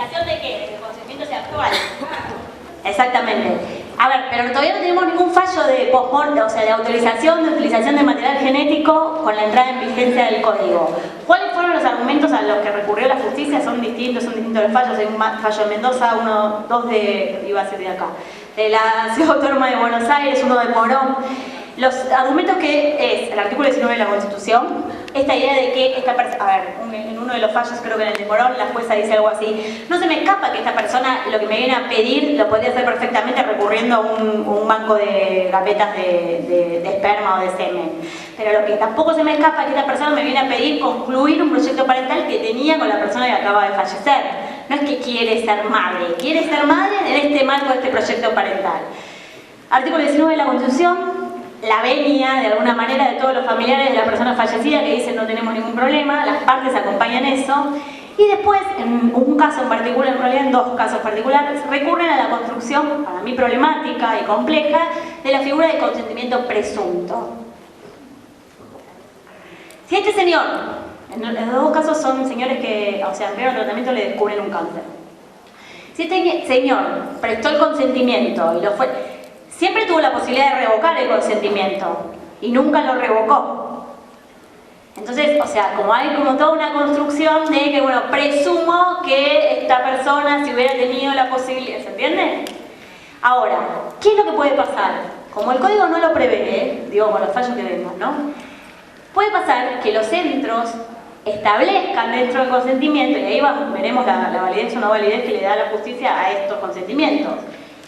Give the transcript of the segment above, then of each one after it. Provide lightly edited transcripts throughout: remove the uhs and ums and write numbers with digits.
autorización de qué? De que el consentimiento sea actual. Exactamente. A ver, pero todavía no tenemos ningún fallo de post-mortem, o sea, de autorización de utilización de material genético con la entrada en vigencia del código. ¿Cuáles fueron los argumentos a los que recurrió la justicia? Son distintos los fallos. Hay un fallo de Mendoza, dos iba a ser de acá, de la Ciudad Autónoma de Buenos Aires, uno de Morón. Los argumentos que es el artículo 19 de la Constitución, esta idea de que esta persona, a ver, en uno de los fallos, creo que en el de Morón, la jueza dice algo así: no se me escapa que esta persona lo que me viene a pedir lo podría hacer perfectamente recurriendo a un banco de gavetas de esperma o de semen. Pero lo que tampoco se me escapa es que esta persona me viene a pedir concluir un proyecto parental que tenía con la persona que acaba de fallecer. No es que quiere ser madre en este marco de este proyecto parental. Artículo 19 de la Constitución. La venia, de alguna manera, de todos los familiares de la persona fallecida que dicen no tenemos ningún problema, las partes acompañan eso, y después, en un caso en particular, en realidad en dos casos particulares, recurren a la construcción, para mí problemática y compleja, de la figura de consentimiento presunto. Si este señor, en los dos casos son señores que, o sea, en pleno tratamiento le descubren un cáncer. Si este señor prestó el consentimiento y lo fue... Siempre tuvo la posibilidad de revocar el consentimiento y nunca lo revocó. Entonces, o sea, como hay como toda una construcción de que, bueno, presumo que esta persona si hubiera tenido la posibilidad, ¿se entiende? Ahora, ¿qué es lo que puede pasar? Como el código no lo prevé, digo, con los fallos que vemos, ¿no? Puede pasar que los centros establezcan dentro del consentimiento, y ahí veremos la validez o no validez que le da la justicia a estos consentimientos.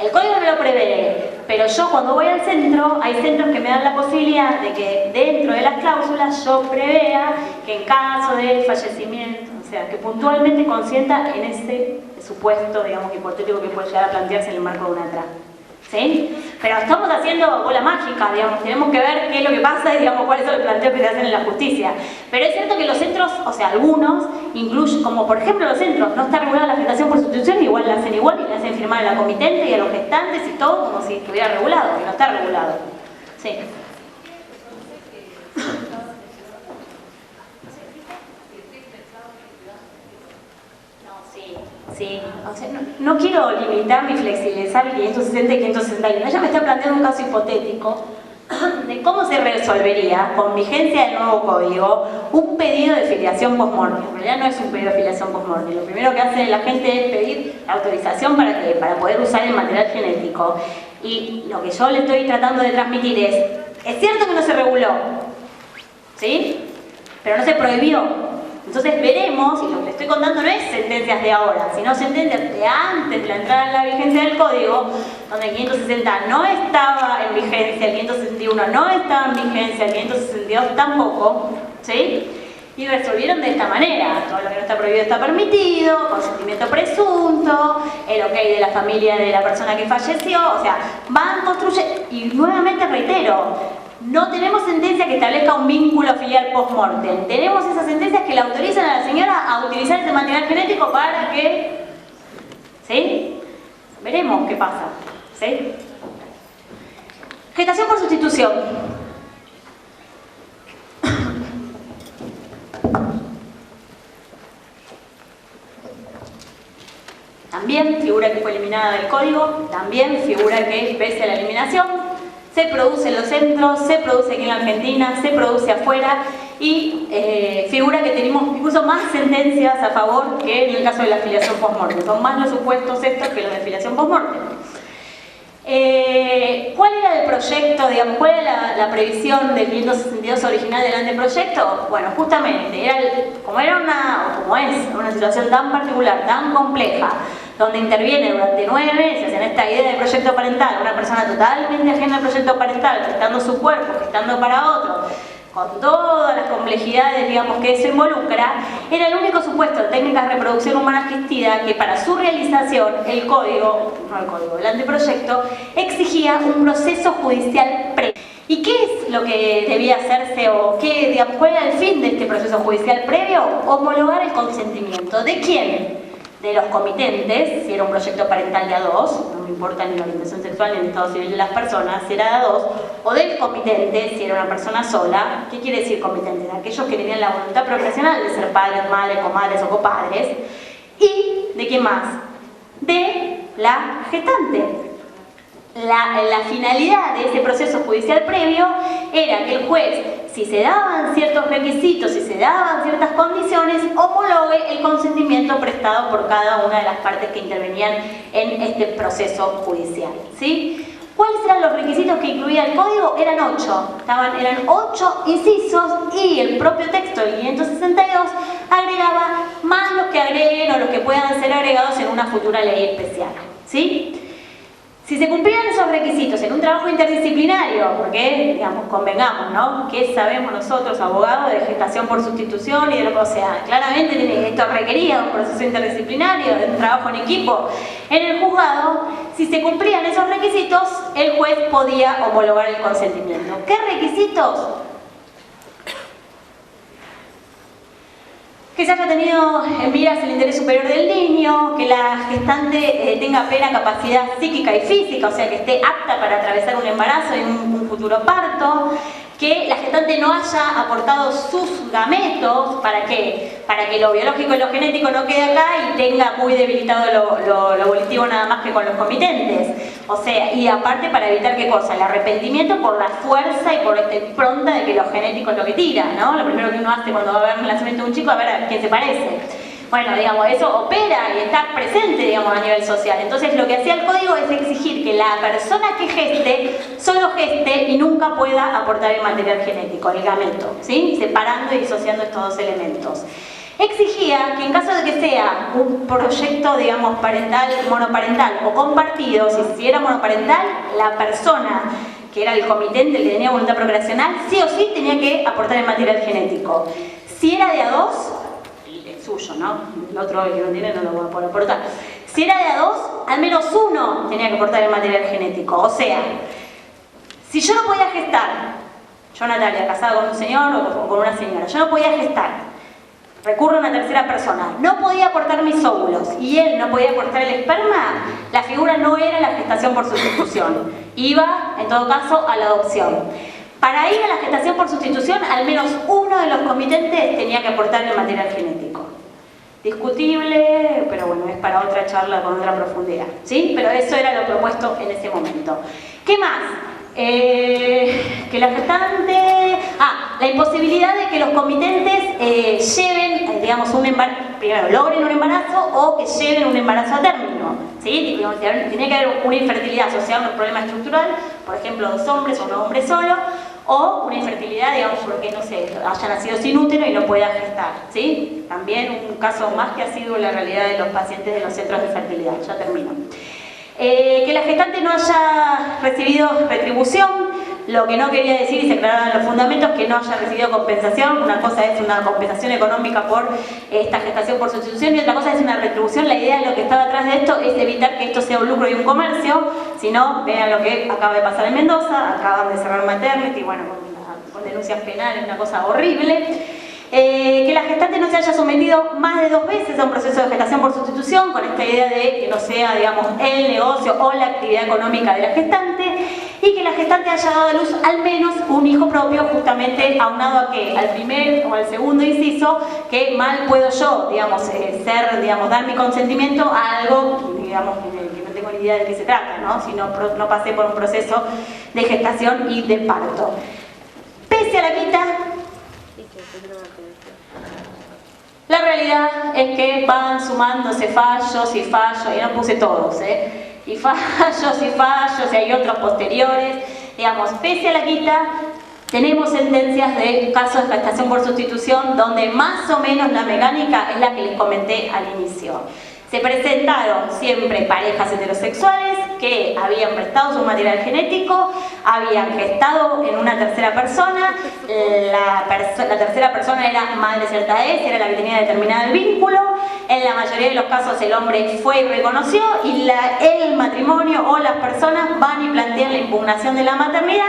El código no lo prevé, pero yo cuando voy al centro, hay centros que me dan la posibilidad de que dentro de las cláusulas yo prevea que en caso de fallecimiento, o sea, que puntualmente consienta en ese supuesto, digamos, hipotético que puede llegar a plantearse en el marco de una trama. ¿Sí? Pero estamos haciendo bola mágica, digamos, tenemos que ver qué es lo que pasa y, digamos, cuáles son los planteos que se hacen en la justicia. Pero es cierto que los centros, o sea, algunos, incluyen, como por ejemplo los centros, no está regulada la gestación por sustitución, igual la hacen igual y la hacen firmar a la comitente y a los gestantes y todo como si estuviera regulado, que no está regulado. Sí. Sí, o sea, no quiero limitarme y flexibilizar el 560 y 561. Ella me está planteando un caso hipotético de cómo se resolvería, con vigencia del nuevo código, un pedido de filiación post-mortem. En realidad no es un pedido de filiación post-mortem. Lo primero que hace la gente es pedir la autorización para poder usar el material genético. Y lo que yo le estoy tratando de transmitir es cierto que no se reguló, ¿sí? Pero no se prohibió. Entonces veremos, y lo que le estoy contando no es sentencias de ahora, sino sentencias de antes de la entrada en la vigencia del código, donde el 560 no estaba en vigencia, el 561 no estaba en vigencia, el 562 tampoco, ¿sí? Y resolvieron de esta manera: todo lo que no está prohibido está permitido, consentimiento presunto, el ok de la familia de la persona que falleció, o sea, van, construyen, y nuevamente reitero, no tenemos sentencia que establezca un vínculo filial post-mortem. Tenemos esas sentencias que le autorizan a la señora a utilizar ese material genético para que... ¿sí? Veremos qué pasa. ¿Sí? Gestación por sustitución. También figura que fue eliminada del código, también figura que pese a la eliminación se produce en los centros, se produce aquí en la Argentina, se produce afuera y figura que tenemos incluso más sentencias a favor que en el caso de la filiación post-mortem. Son más los supuestos estos que los de filiación post-mortem. ¿Cuál era el proyecto, digamos, cuál era la previsión del 562 original del anteproyecto? Bueno, justamente, como es una situación tan particular, tan compleja, donde interviene durante 9 meses en esta idea de proyecto parental una persona totalmente ajena al proyecto parental, gestando su cuerpo, gestando para otro, con todas las complejidades, digamos, que eso involucra, era el único supuesto de técnicas de reproducción humana asistida que para su realización el anteproyecto exigía un proceso judicial previo. ¿Y qué es lo que debía hacerse o qué, digamos, cuál era el fin de este proceso judicial previo? Homologar el consentimiento. ¿De quién? De los comitentes, si era un proyecto parental de A2, no me importa ni la orientación sexual ni el estado civil de las personas, si era de A2, o del comitente, si era una persona sola. ¿Qué quiere decir comitente? De aquellos que tenían la voluntad procreacional de ser padres, madres, comadres o copadres, y ¿De quién más? De la gestante. La finalidad de ese proceso judicial previo era que el juez, si se daban ciertos requisitos, si se daban ciertas condiciones, homologue el consentimiento prestado por cada una de las partes que intervenían en este proceso judicial, ¿sí? ¿Cuáles eran los requisitos que incluía el código? Eran 8. Eran 8 incisos y el propio texto del 562 agregaba más los que agreguen o los que puedan ser agregados en una futura ley especial, ¿sí? Si se cumplían esos requisitos en un trabajo interdisciplinario, porque, digamos, convengamos, ¿no? ¿Qué sabemos nosotros, abogados, de gestación por sustitución y de lo que sea? Claramente esto requería un proceso interdisciplinario, de un trabajo en equipo. En el juzgado, si se cumplían esos requisitos, el juez podía homologar el consentimiento. ¿Qué requisitos? Que se haya tenido en miras el interés superior del niño, que la gestante tenga plena capacidad psíquica y física, o sea que esté apta para atravesar un embarazo y un futuro parto, que la gestante no haya aportado sus gametos, ¿para qué? Para que lo biológico y lo genético no quede acá y tenga muy debilitado lo volitivo nada más que con los comitentes. O sea, y aparte para evitar ¿qué cosa? El arrepentimiento por la fuerza y por esta impronta de que lo genético es lo que tira, ¿no? Lo primero que uno hace cuando va a ver el nacimiento de un chico, a ver a quién se parece. Bueno, digamos, eso opera y está presente, digamos, a nivel social. Entonces, lo que hacía el código es exigir que la persona que geste, solo geste y nunca pueda aportar el material genético, el gameto, ¿sí? Separando y disociando estos dos elementos. Exigía que en caso de que sea un proyecto, digamos, parental, monoparental o compartido, si era monoparental, la persona que era el comitente, el que tenía voluntad procreacional, sí o sí tenía que aportar el material genético. Si era de a dos, suyo, ¿no? El otro, el que no tiene, no lo va a poder aportar. Si era de a dos, al menos uno tenía que aportar el material genético. O sea, si yo no podía gestar, yo Natalia, casada con un señor o con una señora, yo no podía gestar, recurro a una tercera persona, no podía aportar mis óvulos y él no podía aportar el esperma, la figura no era la gestación por sustitución, iba, en todo caso, a la adopción. Para ir a la gestación por sustitución, al menos uno de los comitentes tenía que aportar el material genético. Discutible, pero bueno, es para otra charla con otra profundidad, ¿sí? Pero eso era lo propuesto en ese momento. ¿Qué más? Que la gestante... la imposibilidad de que los comitentes lleven, digamos, un embarazo, primero, logren un embarazo o que lleven un embarazo a término, ¿sí? Tiene que haber una infertilidad asociada a un problema estructural, por ejemplo, dos hombres o un hombre solo, o una infertilidad, digamos, porque, no sé, haya nacido sin útero y no pueda gestar, ¿sí? También un caso más que ha sido la realidad de los pacientes de los centros de fertilidad. Ya termino. Que la gestante no haya recibido retribución, lo que no quería decir, y se aclararon los fundamentos, que no haya recibido compensación. Una cosa es una compensación económica por esta gestación por sustitución y otra cosa es una retribución. La idea de lo que estaba atrás de esto es evitar que esto sea un lucro y un comercio, si no, vean lo que acaba de pasar en Mendoza, acaban de cerrar Maternity, bueno, con denuncias penales, una cosa horrible. Que la gestante no se haya sometido más de 2 veces a un proceso de gestación por sustitución, con esta idea de que no sea, digamos, el negocio o la actividad económica de la gestante, y que la gestante haya dado a luz al menos un hijo propio, justamente aunado a que al primer o al segundo inciso, que mal puedo yo, digamos, dar mi consentimiento a algo, digamos, que no tengo ni idea de qué se trata, ¿no? Si no pasé por un proceso de gestación y de parto. Pese a la quita, la realidad es que van sumándose fallos y fallos, y no puse todos, y fallos, y hay otros posteriores. Digamos, pese a la quita, tenemos sentencias de casos de gestación por sustitución donde más o menos la mecánica es la que les comenté al inicio. Se presentaron siempre parejas heterosexuales que habían prestado su material genético, habían gestado en una tercera persona, la tercera persona era madre de cierta edad, era la que tenía determinado el vínculo, en la mayoría de los casos el hombre fue y reconoció, y el matrimonio o las personas van y plantean la impugnación de la maternidad,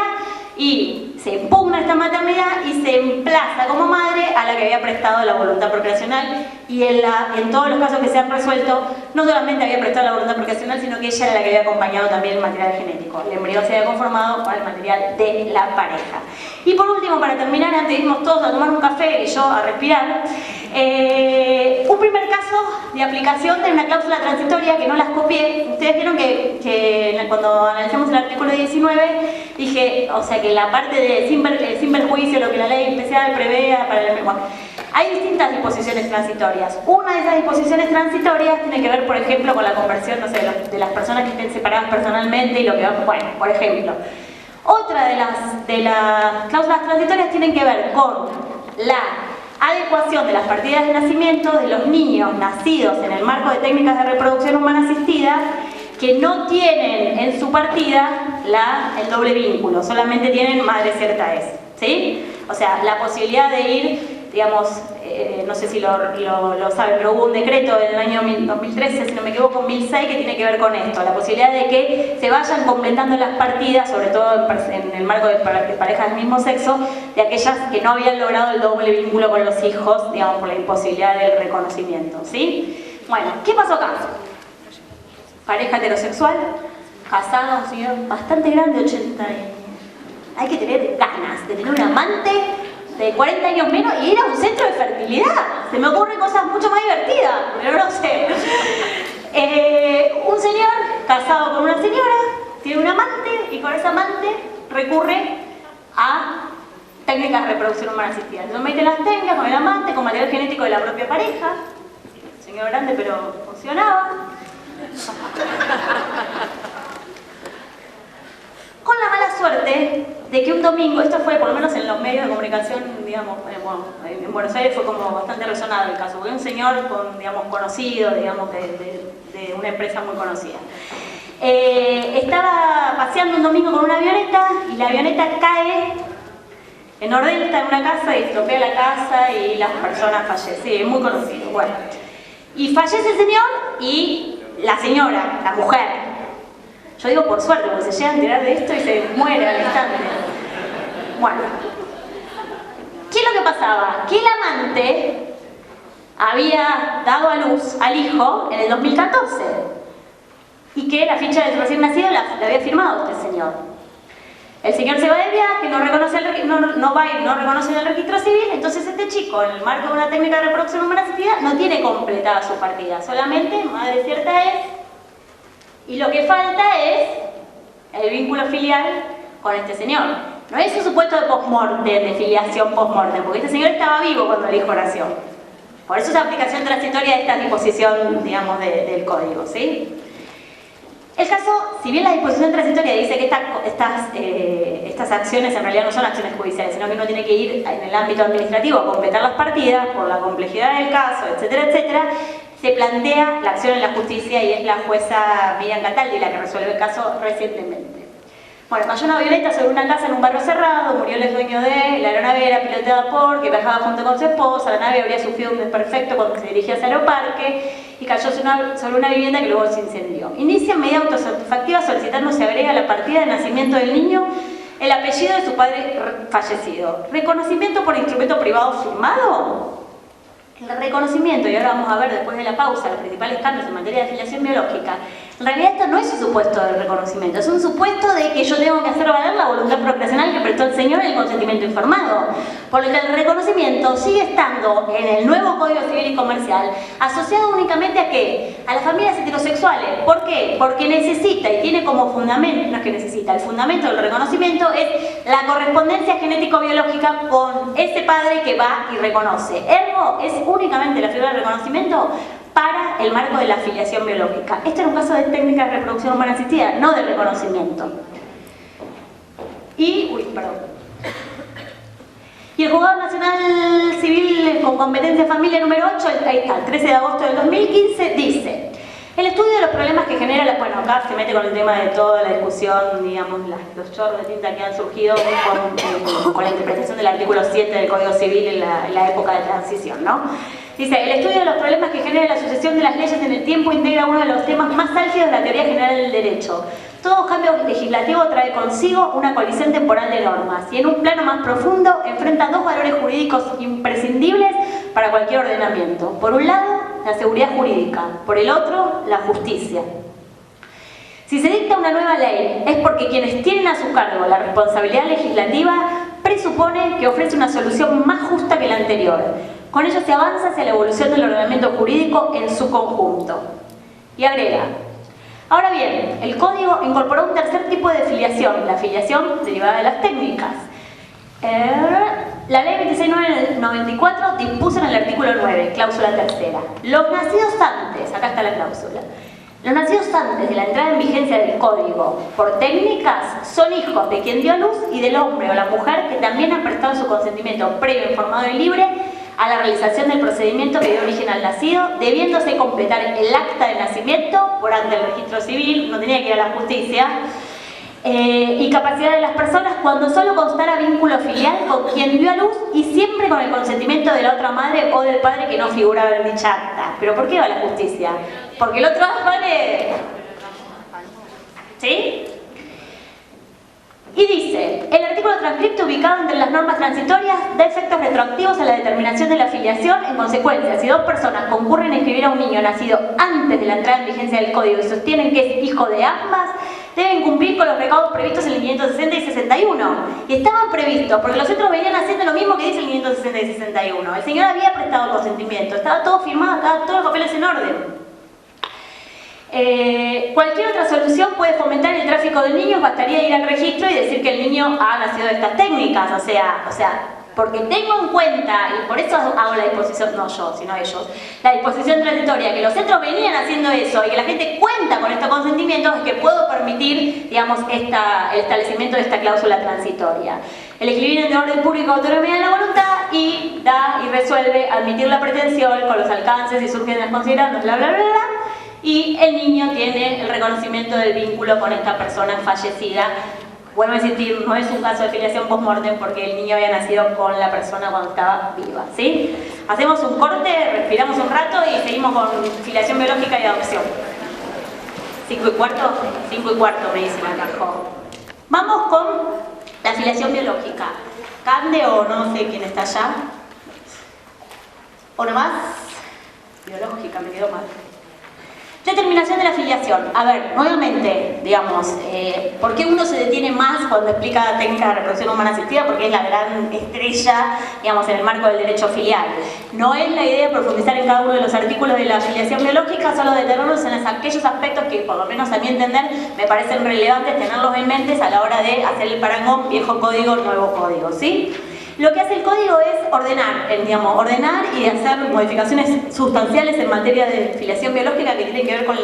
y se impugna esta maternidad y se emplaza como madre a la que había prestado la voluntad procreacional, y en todos los casos que se han resuelto, no solamente había prestado la voluntad procreacional, sino que ella era la que había acompañado también el material genético. El embrión se había conformado con el material de la pareja. Y por último, para terminar, antes de irnos todos a tomar un café y yo a respirar, Un primer caso de aplicación de una cláusula transitoria que no las copié. Ustedes vieron que cuando analizamos el artículo 19 dije, o sea, que la parte de sin perjuicio, lo que la ley especial prevea para el bueno, hay distintas disposiciones transitorias. Una de esas disposiciones transitorias tiene que ver, por ejemplo, con la conversión, no sé, de las personas que estén separadas personalmente y lo que va, bueno, por ejemplo. Otra de las cláusulas transitorias tienen que ver con la adecuación de las partidas de nacimiento de los niños nacidos en el marco de técnicas de reproducción humana asistida que no tienen en su partida el doble vínculo, solamente tienen madre cierta es, ¿sí? O sea, la posibilidad de ir, digamos, no sé si lo saben, pero hubo un decreto en el año 2013, si no me equivoco, 2006, que tiene que ver con esto, la posibilidad de que se vayan completando las partidas, sobre todo en el marco de parejas del mismo sexo, de aquellas que no habían logrado el doble vínculo con los hijos, digamos, por la imposibilidad del reconocimiento, ¿sí? Bueno, ¿qué pasó acá? Pareja heterosexual, casada, un señor bastante grande, 80 años. Hay que tener ganas de tener un amante de 40 años menos y ir a un centro de fertilidad. Se me ocurren cosas mucho más divertidas, pero no sé. Un señor casado con una señora, tiene un amante y con ese amante recurre a técnicas de reproducción humana asistida. Se mete las técnicas con el amante, con material genético de la propia pareja. Señor grande, pero funcionaba. Con la mala suerte de que un domingo, esto fue por lo menos en los medios de comunicación, digamos, en Buenos Aires fue como bastante resonado el caso, porque un señor digamos, conocido, digamos, de una empresa muy conocida. Estaba paseando un domingo con una avioneta y la avioneta cae en Nordelta en una casa y estropea la casa y las personas fallecen. Sí, es muy conocido. Bueno, y fallece el señor y la señora, la mujer. Yo digo por suerte, porque se llega a enterar de esto y se muere al instante. Bueno, ¿qué es lo que pasaba? Que el amante había dado a luz al hijo en el 2014 y que la ficha del recién nacido la había firmado este señor. El señor se va de viaje, no reconoce el registro civil, entonces este chico, en el marco de una técnica de reproducción humana asistida, no tiene completada su partida, solamente madre cierta es. Y lo que falta es el vínculo filial con este señor. No es un supuesto de post-mortem, de filiación post-mortem, porque este señor estaba vivo cuando el hijo nació. Por eso es la aplicación transitoria de esta disposición, digamos, del código, ¿sí? El caso, si bien la disposición transitoria dice que estas acciones en realidad no son acciones judiciales, sino que uno tiene que ir en el ámbito administrativo a completar las partidas por la complejidad del caso, etcétera, etcétera, se plantea la acción en la justicia y es la jueza Miriam Cataldi la que resuelve el caso recientemente. Bueno, cayó una avioneta sobre una casa en un barrio cerrado, murió el dueño de la aeronave, era pilotada por, que viajaba junto con su esposa, la nave habría sufrido un desperfecto cuando se dirigía hacia el aeroparque y cayó sobre una vivienda que luego se incendió. Inicia medida autosatisfactiva solicitando se agrega a la partida de nacimiento del niño el apellido de su padre fallecido. ¿Reconocimiento por instrumento privado firmado? El reconocimiento, y ahora vamos a ver después de la pausa los principales cambios en materia de filiación biológica, en realidad esto no es un supuesto de reconocimiento, es un supuesto de que yo tengo que hacer valer la voluntad procreacional que prestó el señor en el consentimiento informado. Por lo que el reconocimiento sigue estando en el nuevo Código Civil y Comercial asociado únicamente a ¿qué? A las familias heterosexuales. ¿Por qué? Porque necesita y tiene como fundamento, no es que necesita, el fundamento del reconocimiento es la correspondencia genético-biológica con ese padre que va y reconoce. Ergo, es únicamente la figura del reconocimiento para el marco de la filiación biológica. Este era un caso de técnica de reproducción humana asistida, no de reconocimiento. Y el Juzgado Nacional Civil con competencia familia número 8, ahí está, el 13 de agosto del 2015, dice: el estudio de los problemas que genera, bueno, acá se mete con el tema de toda la discusión, digamos, los chorros de tinta que han surgido con la interpretación del artículo 7 del Código Civil en la época de transición, ¿no? Dice, el estudio de los problemas que genera la sucesión de las leyes en el tiempo integra uno de los temas más álgidos de la teoría general del derecho. Todo cambio legislativo trae consigo una colisión temporal de normas y en un plano más profundo enfrenta dos valores jurídicos imprescindibles para cualquier ordenamiento. Por un lado, la seguridad jurídica, por el otro, la justicia. Si se dicta una nueva ley es porque quienes tienen a su cargo la responsabilidad legislativa presupone que ofrece una solución más justa que la anterior, Con ello se avanza hacia la evolución del ordenamiento jurídico en su conjunto. Y agrega: ahora bien, el Código incorporó un tercer tipo de filiación, la filiación derivada de las técnicas. La Ley 26.994 dispuso en el artículo 9, cláusula tercera: los nacidos antes, acá está la cláusula, los nacidos antes de la entrada en vigencia del Código por técnicas son hijos de quien dio a luz y del hombre o la mujer que también han prestado su consentimiento previo, informado y libre a la realización del procedimiento que dio origen al nacido, debiéndose completar el acta de nacimiento por ante el registro civil, no tenía que ir a la justicia, y capacidad de las personas cuando solo constara vínculo filial con quien dio a luz y siempre con el consentimiento de la otra madre o del padre que no figuraba en dicha acta. ¿Pero por qué va a la justicia? Porque el otro vale... ¿Sí? Y dice: el artículo transcripto ubicado entre las normas transitorias da efectos retroactivos a la determinación de la filiación. En consecuencia, si dos personas concurren a inscribir a un niño nacido antes de la entrada en vigencia del Código y sostienen que es hijo de ambas, deben cumplir con los recaudos previstos en el 560 y 61. Y estaban previstos, porque los otros venían haciendo lo mismo que dice el 560 y 61. El señor había prestado consentimiento, estaba todo firmado, estaban todos los papeles en orden. Cualquier otra solución puede fomentar el tráfico de niños. Bastaría ir al registro y decir que el niño ha nacido de estas técnicas, o sea, porque tengo en cuenta, y por eso hago la disposición, no yo, sino ellos, la disposición transitoria, que los centros venían haciendo eso y que la gente cuenta con estos consentimientos, es que puedo permitir, digamos, el establecimiento de esta cláusula transitoria. El equilibrio entre orden público y autonomía de la voluntad, y da y resuelve admitir la pretensión con los alcances y surgen las considerandos, bla, bla, bla, bla. Y el niño tiene el reconocimiento del vínculo con esta persona fallecida. Vuelvo a insistir, no es un caso de filiación post-mortem porque el niño había nacido con la persona cuando estaba viva, ¿sí? Hacemos un corte, respiramos un rato y seguimos con filiación biológica y adopción. 5 y cuarto, 5 y cuarto me dicen acá. Vamos con la filiación biológica. Cande o no sé quién está allá. ¿O nomás? Biológica, me quedó mal. Determinación de la filiación. A ver, nuevamente, digamos, ¿por qué uno se detiene más cuando explica técnica de reproducción humana asistida? Porque es la gran estrella, digamos, en el marco del derecho filial. No es la idea profundizar en cada uno de los artículos de la filiación biológica, solo detenernos en aquellos aspectos que, por lo menos a mi entender, me parecen relevantes tenerlos en mente a la hora de hacer el parangón viejo código, nuevo código, ¿sí? Lo que hace el código es ordenar y hacer modificaciones sustanciales en materia de filiación biológica que tienen que ver con,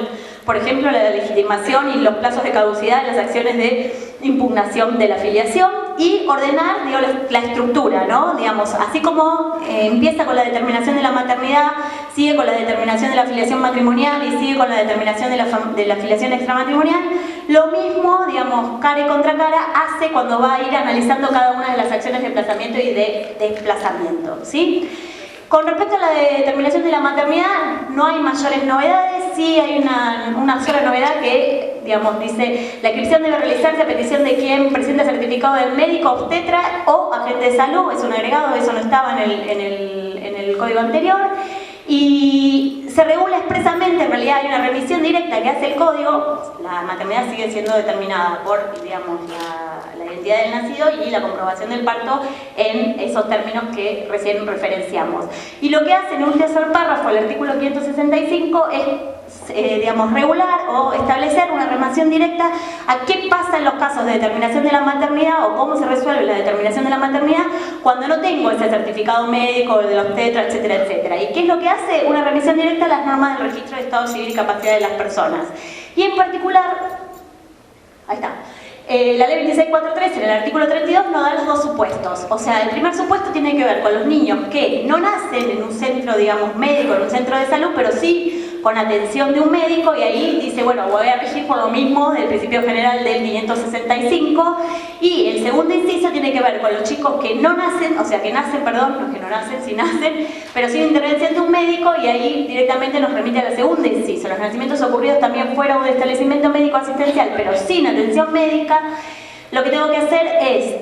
por ejemplo, la legitimación y los plazos de caducidad de las acciones de impugnación de la filiación, y ordenar, la estructura, ¿no? Digamos, así como empieza con la determinación de la maternidad, sigue con la determinación de la filiación matrimonial y sigue con la determinación de la filiación extramatrimonial, lo mismo, digamos, cara y contra cara, hace cuando va a ir analizando cada una de las acciones de emplazamiento y de desplazamiento, ¿sí? Con respecto a la determinación de la maternidad, no hay mayores novedades. Sí hay una sola novedad que, digamos, dice: la inscripción debe realizarse a petición de quien presenta certificado del médico, obstetra o agente de salud. Es un agregado, eso no estaba en el código anterior. Y se regula expresamente, en realidad hay una remisión directa que hace el código. La maternidad sigue siendo determinada por, digamos, la identidad del nacido y la comprobación del parto en esos términos que recién referenciamos. Y lo que hace en un tercer párrafo el artículo 565 es, digamos, regular o establecer una remisión directa a qué pasa en los casos de determinación de la maternidad o cómo se resuelve la determinación de la maternidad cuando no tengo ese certificado médico de los tetras, etcétera, etcétera. ¿Y qué es lo que hace? Una remisión directa a las normas del registro de estado civil y capacidad de las personas. Y en particular, ahí está, la ley 2643 en el artículo 32 nos da los dos supuestos. O sea, el primer supuesto tiene que ver con los niños que no nacen en un centro, digamos, médico, en un centro de salud, pero sí con atención de un médico, y ahí dice, bueno, voy a regir por lo mismo del principio general del 565. Y el segundo inciso tiene que ver con los chicos que no nacen, o sea, que nacen, perdón, los que no nacen, sí nacen, pero sin intervención de un médico, y ahí directamente nos remite a la segunda inciso. Los nacimientos ocurridos también fuera un establecimiento médico asistencial, pero sin atención médica. Lo que tengo que hacer es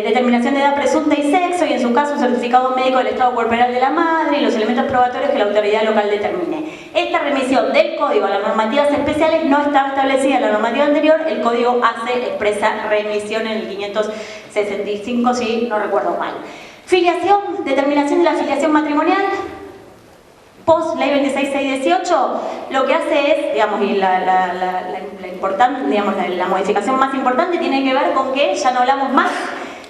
determinación de edad presunta y sexo, y en su caso un certificado médico del estado corporal de la madre y los elementos probatorios que la autoridad local determine. Esta remisión del código a las normativas especiales no estaba establecida en la normativa anterior. El código hace expresa remisión en el 565, si no recuerdo mal. Filiación, determinación de la filiación matrimonial. Post Ley 26618, lo que hace es, digamos, y la modificación más importante tiene que ver con que ya no hablamos más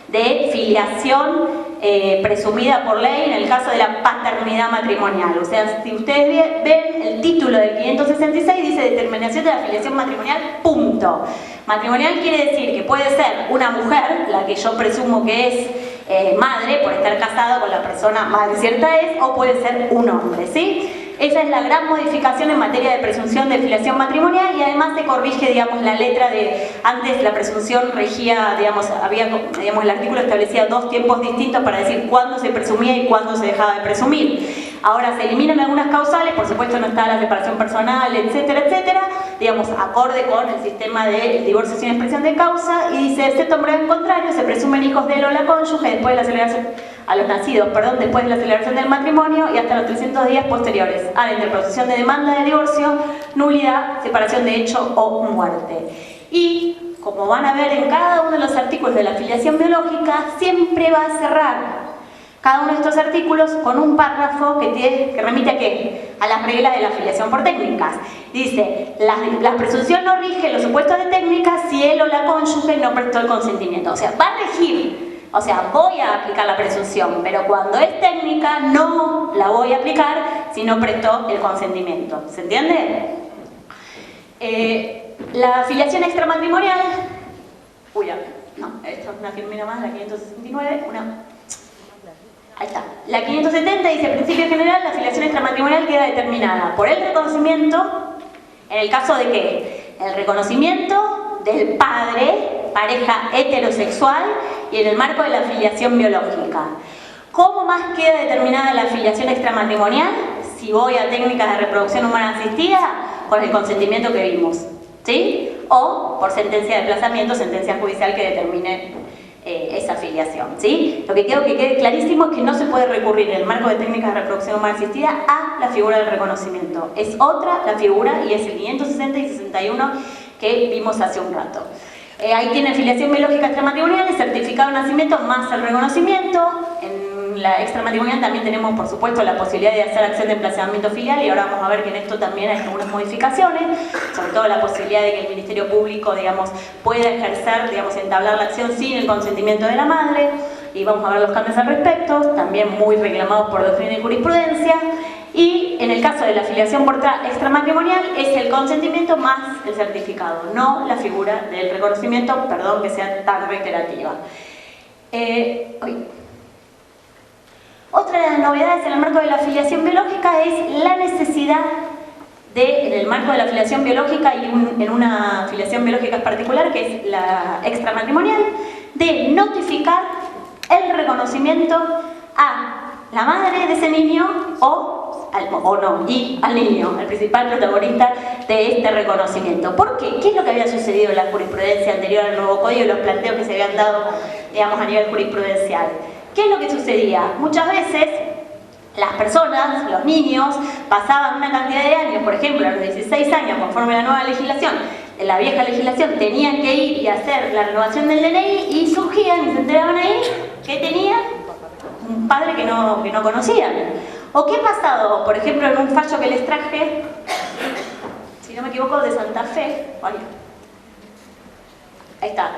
de filiación presumida por ley en el caso de la paternidad matrimonial. O sea, si ustedes ven el título del 566 dice determinación de la filiación matrimonial, punto. Matrimonial quiere decir que puede ser una mujer, la que yo presumo que es madre por estar casado con la persona más de cierta edad, o puede ser un hombre, ¿sí? Esa es la gran modificación en materia de presunción de filiación matrimonial y además se corrige, digamos, la letra de... Antes la presunción regía, digamos, el artículo establecía dos tiempos distintos para decir cuándo se presumía y cuándo se dejaba de presumir. Ahora se eliminan algunas causales, por supuesto no está la separación personal, etcétera, etcétera, digamos, acorde con el sistema del divorcio sin expresión de causa, y dice, excepto en breve contrario, se presumen hijos de él o la cónyuge después de la celebración, a los nacidos, perdón, después de la celebración del matrimonio y hasta los 300 días posteriores a la interposición de demanda de divorcio, nulidad, separación de hecho o muerte. Y, como van a ver en cada uno de los artículos de la filiación biológica, siempre va a cerrar cada uno de estos artículos con un párrafo que remite a ¿qué? A las reglas de la filiación por técnicas. Dice, la presunción no rige los supuestos de técnicas si él o la cónyuge no prestó el consentimiento. O sea, va a regir, o sea, voy a aplicar la presunción, pero cuando es técnica no la voy a aplicar si no prestó el consentimiento. ¿Se entiende? La filiación extramatrimonial... Uy, no, esta es una firmina más, la 569, ahí está. La 570 dice, principio general, la filiación extramatrimonial queda determinada por el reconocimiento, en el caso de que el reconocimiento del padre, pareja heterosexual, y en el marco de la filiación biológica. ¿Cómo más queda determinada la filiación extramatrimonial? Si voy a técnicas de reproducción humana asistida, con el consentimiento que vimos, ¿sí? O por sentencia de desplazamiento, sentencia judicial que determine esa filiación, ¿sí? Lo que quiero que quede clarísimo es que no se puede recurrir en el marco de técnicas de reproducción humana asistida a la figura del reconocimiento. Es otra la figura y es el 560 y 61 que vimos hace un rato. Ahí tiene filiación biológica extramatrimonial, el certificado de nacimiento más el reconocimiento. En la extramatrimonial también tenemos, por supuesto, la posibilidad de hacer acción de emplazamiento filial y ahora vamos a ver que en esto también hay algunas modificaciones, sobre todo la posibilidad de que el Ministerio Público, digamos, pueda ejercer, digamos, entablar la acción sin el consentimiento de la madre, y vamos a ver los cambios al respecto, también muy reclamados por doctrina y jurisprudencia. Y en el caso de la filiación por extramatrimonial es el consentimiento más el certificado, no la figura del reconocimiento, perdón que sea tan reiterativa. Otra de las novedades en el marco de la filiación biológica es la necesidad de, en el marco de la filiación biológica y en una filiación biológica particular, que es la extramatrimonial, de notificar el reconocimiento a la madre de ese niño y al niño, el principal protagonista de este reconocimiento. ¿Por qué? ¿Qué es lo que había sucedido en la jurisprudencia anterior al nuevo código y los planteos que se habían dado, digamos, a nivel jurisprudencial? ¿Qué es lo que sucedía? Muchas veces las personas, los niños, pasaban una cantidad de años, por ejemplo, a los 16 años, conforme a la nueva legislación, en la vieja legislación, tenían que ir y hacer la renovación del DNI y surgían y se enteraban ahí que tenían un padre que no conocían. ¿O qué ha pasado, por ejemplo, en un fallo que les traje, si no me equivoco, de Santa Fe? Ahí está.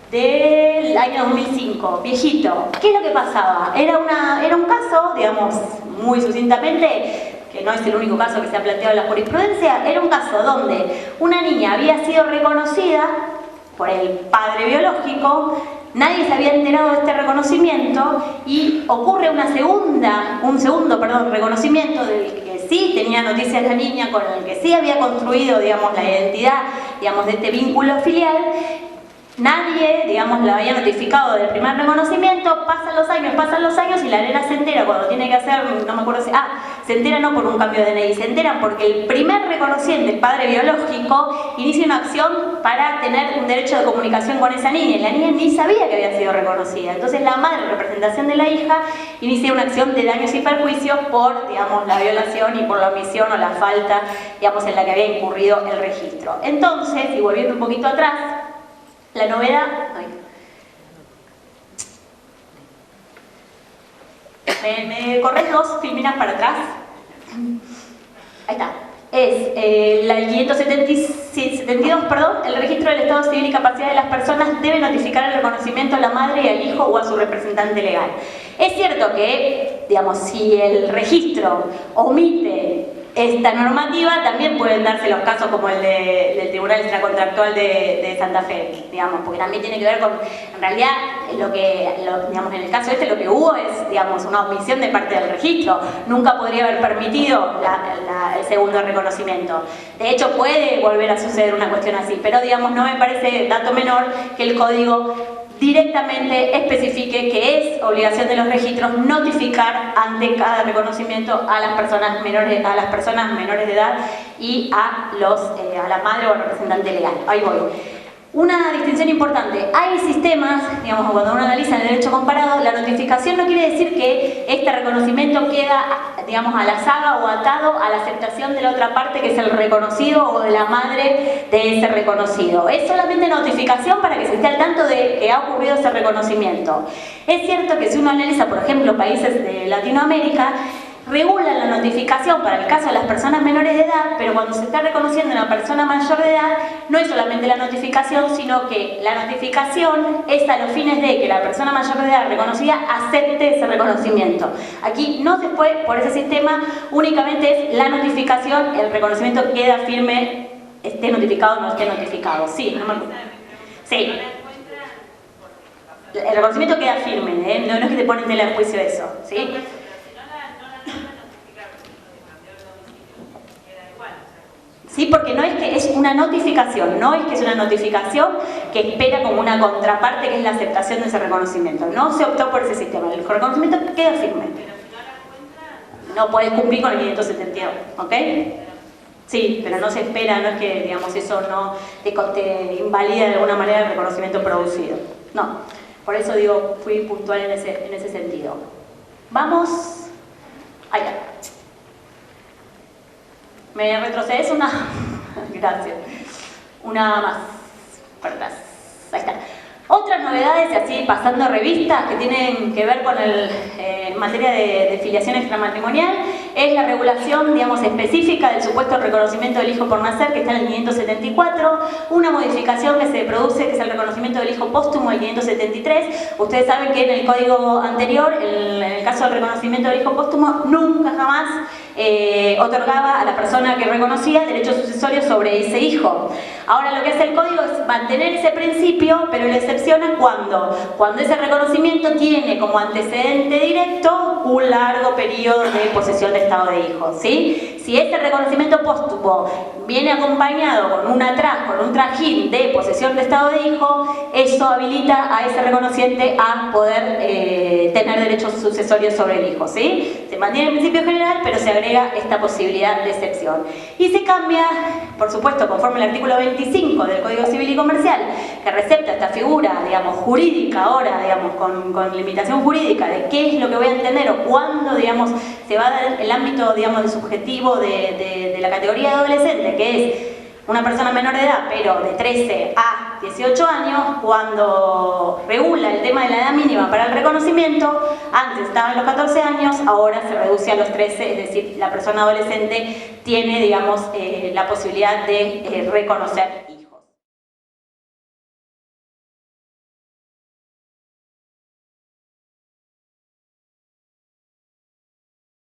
Del año 2005, viejito. ¿Qué es lo que pasaba? Era un caso, digamos, muy sucintamente, que no es el único caso que se ha planteado en la jurisprudencia, era un caso donde una niña había sido reconocida por el padre biológico, nadie se había enterado de este reconocimiento y ocurre un segundo reconocimiento del que sí tenía noticias la niña, con el que sí había construido, digamos, la identidad, digamos, de este vínculo filial. Nadie, digamos, la había notificado del primer reconocimiento, pasan los años y la nena se entera cuando tiene que hacer, no me acuerdo si... se entera no por un cambio de DNI, se enteran porque el primer reconociente, el padre biológico, inicia una acción para tener un derecho de comunicación con esa niña, y la niña ni sabía que había sido reconocida. Entonces la madre, en representación de la hija, inicia una acción de daños y perjuicios por, digamos, la violación y por la omisión o la falta, digamos, en la que había incurrido el registro. Entonces, y volviendo un poquito atrás, la novedad... ¿Me corres 2 filminas para atrás? Ahí está. Es la 572, perdón, el registro del estado civil y capacidad de las personas debe notificar el reconocimiento a la madre y al hijo o a su representante legal. Es cierto que, digamos, si el registro omite esta normativa, también pueden darse los casos como el del Tribunal Extracontractual de Santa Fe, digamos, porque también tiene que ver con, en realidad, digamos, en el caso este lo que hubo es, digamos, una omisión de parte del registro. Nunca podría haber permitido el segundo reconocimiento. De hecho, puede volver a suceder una cuestión así, pero, digamos, no me parece dato menor que el código directamente especifique que es obligación de los registros notificar ante cada reconocimiento a las personas menores de edad y a la madre o al representante legal. Ahí voy. Una distinción importante, hay sistemas, digamos, cuando uno analiza el derecho comparado, la notificación no quiere decir que este reconocimiento queda, digamos, a la saga o atado a la aceptación de la otra parte, que es el reconocido o de la madre de ese reconocido. Es solamente notificación para que se esté al tanto de que ha ocurrido ese reconocimiento. Es cierto que si uno analiza, por ejemplo, países de Latinoamérica, regulan la notificación para el caso de las personas menores de edad, pero cuando se está reconociendo una persona mayor de edad, no es solamente la notificación, sino que la notificación es a los fines de que la persona mayor de edad reconocida acepte ese reconocimiento. Aquí no se fue por ese sistema, únicamente es la notificación, el reconocimiento queda firme, esté notificado o no esté notificado. Sí, no me acuerdo. Sí. El reconocimiento queda firme, no es que te ponen tela de juicio eso, ¿sí? Sí, porque no es que es una notificación, no es que es una notificación que espera como una contraparte que es la aceptación de ese reconocimiento. No se optó por ese sistema, el reconocimiento queda firme. No puedes cumplir con el 572, ¿ok? Sí, pero no se espera, no es que, digamos, eso no te invalida de alguna manera el reconocimiento producido. No, por eso digo, fui puntual en ese sentido. Vamos allá. ¿Me retrocedes una? Gracias. Una más para atrás. Ahí está. Otras novedades, así pasando revistas, que tienen que ver con en materia de filiación extramatrimonial, es la regulación, digamos, específica del supuesto reconocimiento del hijo por nacer, que está en el 574, una modificación que se produce, que es el reconocimiento del hijo póstumo, el 573. Ustedes saben que en el código anterior, en el caso del reconocimiento del hijo póstumo, nunca jamás otorgaba a la persona que reconocía derechos sucesorios sobre ese hijo. Ahora lo que hace el código es mantener ese principio, pero lo excepciona cuando ese reconocimiento tiene como antecedente directo un largo periodo de posesión de estado de hijo, ¿sí? Si ese reconocimiento póstumo viene acompañado con un trajín de posesión de estado de hijo, eso habilita a ese reconociente a poder tener derechos sucesorios sobre el hijo, ¿sí? Se mantiene el principio general, pero se agrega esta posibilidad de excepción. Y se cambia, por supuesto, conforme al artículo 25 del Código Civil y Comercial, que recepta esta figura, digamos, jurídica ahora, digamos, con limitación jurídica de qué es lo que voy a entender o cuándo, digamos, se va a dar el ámbito, digamos, de subjetivo de la categoría de adolescente, que es una persona menor de edad, pero de 13 a 18 años, cuando regula el tema de la edad mínima para el reconocimiento, antes estaban los 14 años, ahora se reduce a los 13, es decir, la persona adolescente tiene, digamos, la posibilidad de reconocer